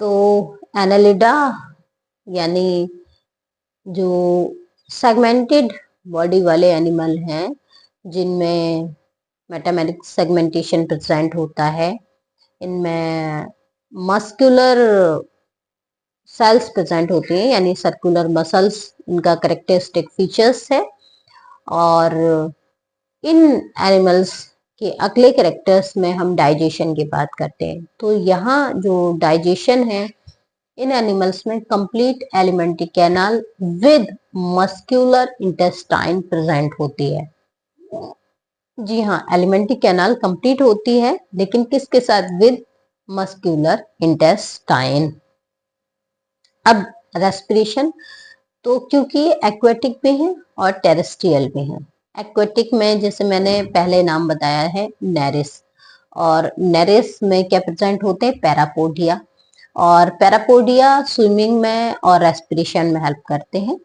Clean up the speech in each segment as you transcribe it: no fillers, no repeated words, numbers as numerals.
तो एनालिडा यानी जो सेगमेंटेड बॉडी वाले एनिमल हैं, जिनमें मेटामेरिक सेगमेंटेशन प्रेजेंट होता है, इनमें मस्कुलर सेल्स प्रेजेंट होते हैं, यानी सर्कुलर मसल्स इनका करेक्टरिस्टिक फीचर्स है। और इन एनिमल्स के अगले करेक्टर्स में हम डाइजेशन की बात करते हैं। तो यहाँ जो डाइजेशन है, इन एनिमल्स में complete alimentary canal with muscular intestine present होती है। जी हाँ, एलिमेंट्री कैनाल कंप्लीट होती है, लेकिन किसके साथ? With muscular intestine. अब रेस्पिरेशन, तो क्योंकि ये एक्वेटिक में है और टेरेस्ट्रियल में है। एक्वेटिक में जैसे मैंने पहले नाम बताया है नेरिस, और नेरिस में क्या प्रेजेंट होते हैं? पैरापोडिया, और पैरापोडिया स्विमिंग में और रेस्पिरेशन में हेल्प करते हैं।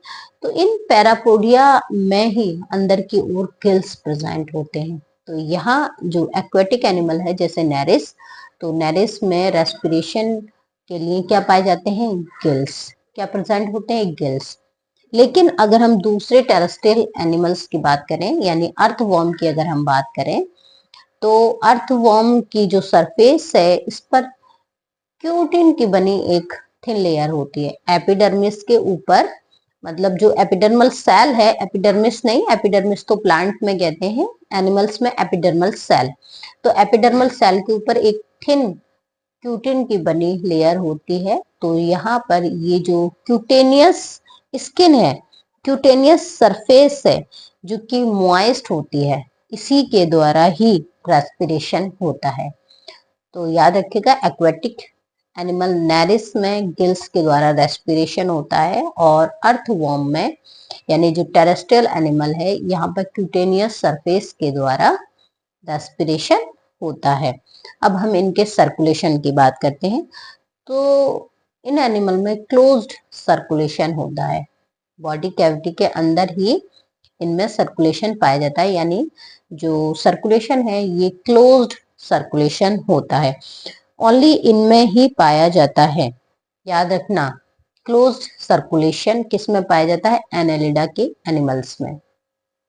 तो इन पैरापोडिया में ही अंदर की ओर गिल्स प्रेजेंट होते हैं। तो यहाँ जो एक्वेटिक एनिमल है जैसे नेरिस, तो नेरिस में रेस्पिरेशन के लिए क्या पाए जाते हैं? गिल्स। क्या प्रेजेंट होते हैं? गिल्स। लेकिन अगर हम दूसरे टेरेस्ट्रियल एनिमल्स की बात करें, यानी अर्थवॉर्म की अगर हम बात करें, तो अर्थवॉर्म की जो सरफेस है, इस पर क्यूटिन की बनी एक थिन लेयर होती है एपिडर्मिस के ऊपर। मतलब जो एपिडर्मल सेल है, एपिडर्मिस नहीं, एपिडर्मिस तो प्लांट में कहते हैं, एनिमल्स में एपिडर्मल सेल। तो एपिडर्मल सेल के ऊपर एक थिन क्यूटिन की बनी लेयर होती है। तो यहाँ पर ये जो क्यूटेनियस स्किन है, क्यूटेनियस सरफेस है, जो कि मॉइस्ट होती है, इसी के द्वारा ही रेस्पिरेशन होता है। तो याद रखिएगा, एक्वेटिक एनिमल नेरिस में गिल्स के द्वारा रेस्पिरेशन होता है, और अर्थवॉर्म में यानी जो टेरेस्ट्रियल एनिमल है, यहाँ पर क्यूटेनियस सरफेस के द्वारा रेस्पिरेशन होता है। अब हम इनके सर्कुलेशन की बात करते हैं। तो इन एनिमल में क्लोज्ड सर्कुलेशन होता है, बॉडी कैविटी के अंदर ही इनमें सर्कुलेशन पाया जाता है, यानी जो सर्कुलेशन है ये क्लोज्ड सर्कुलेशन होता है, ओनली इनमें ही पाया जाता है। याद रखना, क्लोज्ड सर्कुलेशन किस में पाया जाता है? एनालिडा के एनिमल्स में।